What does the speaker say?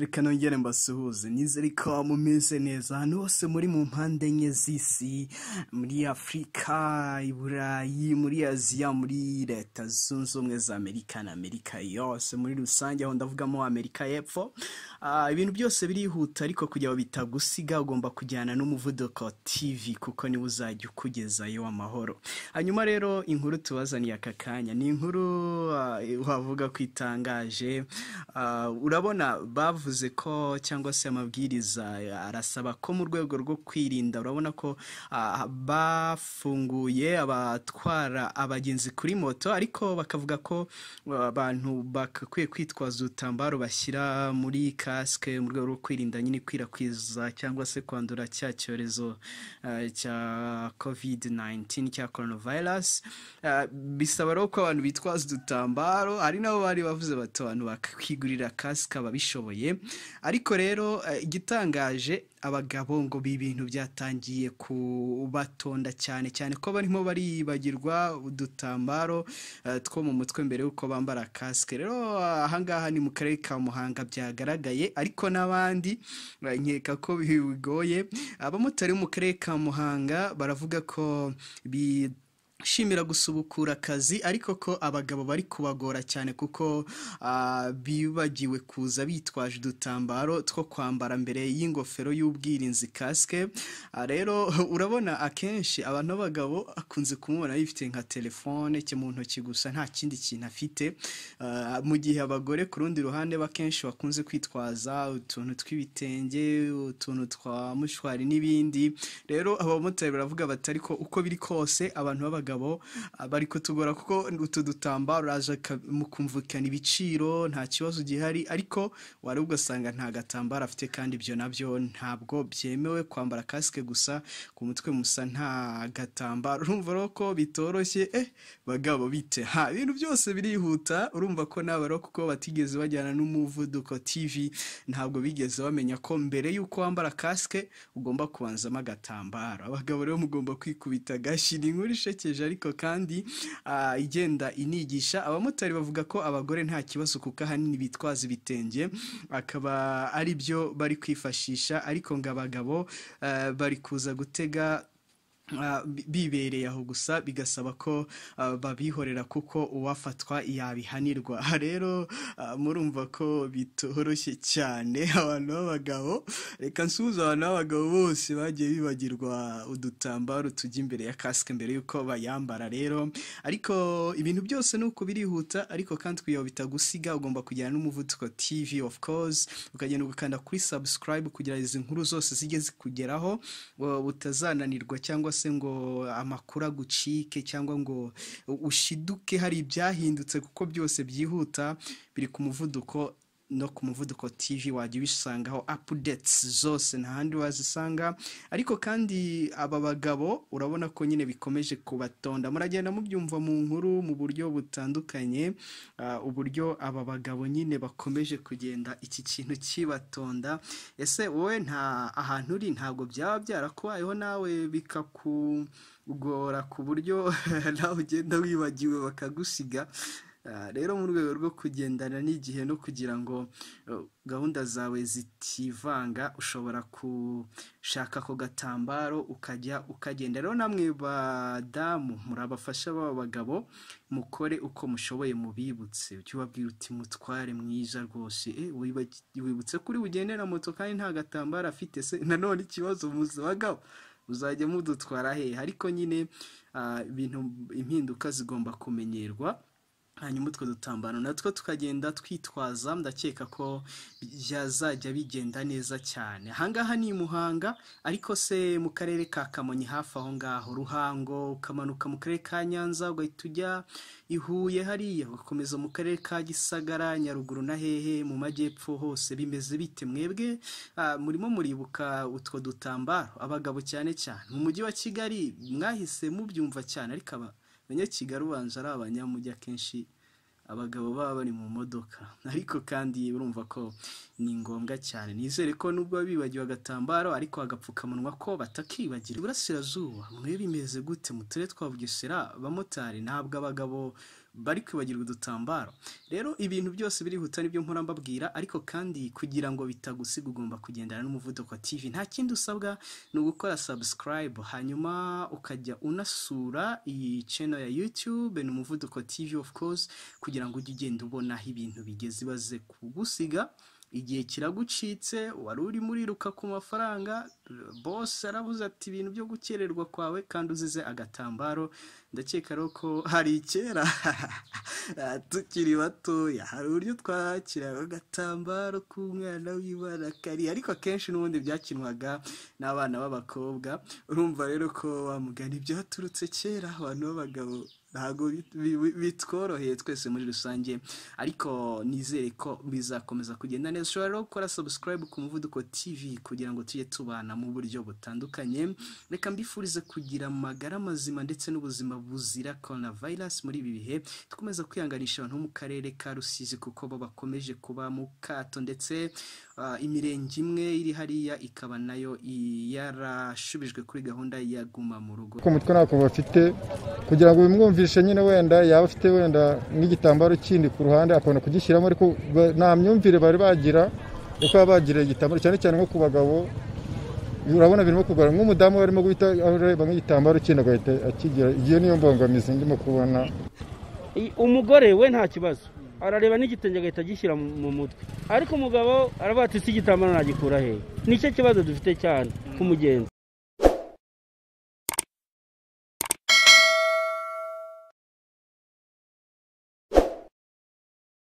reka nongere mbasuhuze nizere ko mumeze neza hano hose muri mu mpande enye z'isi, muri Afrika, i Burayi, muri Aziya, muri Leta Zunze Ubumwe za Amerika na Amerika yose muri rusange, aho ndavugamo Amerika y'Epfo. Ibintu byose birihuta, ariko kugira ngo bitagusiga ugomba kujyana n'umuvuduko TV, kuko niwe uzajya ukugezayo amahoro. Hanyuma rero inkuru tubazaniye aka kanya ni inkuru wavuga ko itangaje. Urabona bavuze ko cyangwa se amabwiriza arasaba ko mu rwego rwo kwirinda, urabona ko bafunguye abatwara abagenzi kuri moto, ariko bakavuga ko abantu bakwiye kwitwaza udutambaro bashyira muri kasike mu rwego rwo kwirinda nyine ikwirakwiza cyangwa se kwandura cya cyorezo cya COVID-19 cya coronavirus. Bisaba rero ko abantu bitwaza udutambaro, ari nabo bari bavuze bati abantu bakigurira kasike ababishoboye. Ariko rero igitangaje, abagabo ngo ibintu byatangiye kubatonda cyane cyane ko barimo baribagirwa udutambaro two mu mutwe mbere yuko bambara kasike. Rero ahangaha ni mu karere ka Muhanga byagaragaye, ariko n'abandi nkeka ko bigoye. Abamotari mu karere ka Muhanga baravuga ko shimira gusubukura akazi, ariko ko abagabo bari kubagora cyane kuko bibagiwe kuza bitwaje udutambaro two kwambara mbere y'ingofero y'ubwirinzi kasike. Rero urabona akenshi abantu b'abagabo akunze kumubona yifite nka telefone cye mu ntoki gusa, nta kindi kintu afite, mu gihe abagore ku rundi ruhande bakenshi bakunze kwitwaza utuntu tw'ibitenge, utuntu twa mushwari n'ibindi. Rero abamotari baravuga bati ariko uko biri kose abantu b'abagabo bari kutugora, kuko utu dutambaro raje mu kumvikana ibiciro nta kibazo gihari, ariko wari ugasanga nta gatambaro afite, kandi ibyo nabyo ntabwo byemewe kwambara kasike gusa ku mutwe musa nta gatambaro. Urumva rero ko bitoroshye. Bagabo bite ibintu byose birihuta. Urumva ko nabo rero kuko batigeze bajyana n'umuvuduko TV, ntabwo bigeze bamenya ko mbere yuko wambara kasike ugomba kubanzamo agatambaro. Abagabo rero mugomba kwikubita gashi. Ni inkuru ishekeje ariko kandi igenda inigisha. Abamotari bavuga ko abagore nta kibazo kuko ahanini bitwaza ibitenge, akaba ari byo bari kwifashisha, ariko ngo abagabo bari kuza gutega bibereye aho gusa, bigasaba ko babihorera kuko uwafatwa yabihanirwa. Rero murumva ko bitoroshye cyane abantu b'abagabo. Reka nsuhuze abantu b'abagabo bose bagiye bibagirwa udutambaro tujya imbere ya kasike mbere yuko bayambara. Rero ariko ibintu byose nuko birihuta, ariko kandi kugira bitagusiga ugomba kujyana n'umuvuduko TV of course, ukagenda ugakanda kuri subscribe kugira izi nkuru zose zijye zikugeraho, utazananirwa cyangwa se ngo amakuru agucike cyangwa ngo ushiduke hari ibyahindutse, kuko byose byihuta biri ku muvuduko. No ku muvuduko TV wajya ubisangaho updates zose, nta handi wazisanga. Ariko kandi aba bagabo urabona ko nyine bikomeje kubatonda, muragenda mubyumva mu nkuru mu buryo butandukanye, uburyo aba bagabo nyine bakomeje kugenda iki kintu kibatonda. Ese wowe nta ahantu uri ntabwo byaba byarakubayeho nawe bikakugora ku buryo nawe ugenda wibagiwe bakagusiga? Rero mu rwego rwo kugendana n'igihe no kugira ngo gahunda zawe zitivanga, ushobora gushaka ako gatambaro ukagenda. Rero namwe badamu murabafasha b'abagabo, mukore uko mushoboye, mubibutse ujye ubabwira uti mutware mwiza rwose, wibutse kuri bugendera moto kandi nta gatambaro afite. Se nanone ikibazo muzabagabo uzajya mudutwara hehe? Ariko nyine ibintu impinduka zigomba kumenyerwa, hanyuma utwo dutambaro natwo tukagenda twitwaza. Ndakeka ko byazajya bigenda neza cyane. Ahangaha ni Muhanga, ariko se mu karere ka Kamonyi hafi aho ngaho Ruhango, ukamanuka mu karere ka Nyanza ugahita ujya i Huye hariya, ugakomeza mu karere ka Gisagara, Nyaruguru na hehe mu majyepfo hose bimeze bite mwebwe? Murimo muribuka utwo dutambaro abagabo cyane cyane mu mujyi wa Kigali mwahise mubyumva cyane, ariko Abanyakigali ubanza ari abanyamujyi akenshi abagabo baba bari mu modoka, ariko kandi urumva ko ni ngombwa cyane. Nizere ko nubwo bibagiwe agatambaro, ariko agapfukamunwa ko batakibagira. Iburasirazuba mwe bimeze gute mu turere twa Bugesera? Abamotari ntabwo abagabo bari kwibagirwa udutambaro. Rero ibintu byose birihuta nibyo mpora mbabwira, ariko kandi kugira ngo bitagusiga ugomba kugendana n'umuvuduko TV. Nta kindi usabwa ni ugukora subscribe, hanyuma ukajya unasura iyi channel ya YouTube ni umuvuduko TV of course, kugira ngo ujye ugenda ubona aho ibintu bigeze baze kugusiga igihe kiragucitse, wari uri muriruka ku mafaranga, boss aravuze ati ibintu byo gukererwa kwawe kandi uzize agatambaro. Ndakeka ko hari kera tukiri batoya hari uburyo twakira agatambaro k'umwana w'Imana kari, ariko akenshi n'ubundi byakinwaga n'abana b'abakobwa. Urumva rero ko wamugana ibyo haturutse kera, abantu b'abagabo ntago bitworoheye twese muri rusange, ariko nizere ko bizakomeza kugenda neza. Ushobora gukora subscribe ku Muvuduko TV kugira ngo tujye tubana mu buryo butandukanye. Reka mbifurize kugira amagara mazima ndetse n'ubuzima buzira coronavirus muri ibi bihe. Dukomeza kwihanganisha abantu mu karere ka Rusizi kuko bo bakomeje kuba mu kato, ndetse imirenge imwe iri hariya ikaba nayo yarashubijwe kuri gahunda ya guma mu rugo. Ko mutwe nako bafite kugira ngo bimwumvishe nyine, wenda yaba afite wenda n'igitambaro kindi ku ruhande akabona kugishyiramo, ariko nta myumvire bari bagira uko bagira igitambaro, cyane cyane nko ku bagabo. Urabona birimo kugora nk'umudamu barimo guhita areba nk'igitambaro kindi agahita akigira. Iyo niyo mbogamizi ndimo kubona. Umugore we nta kibazo, arareba n'igitenge agahita gishyira mu mutwe, ariko umugabo aravuga ati si igitambaro nagikura he. Nicyo kibazo dufite cyane k'umugenzi.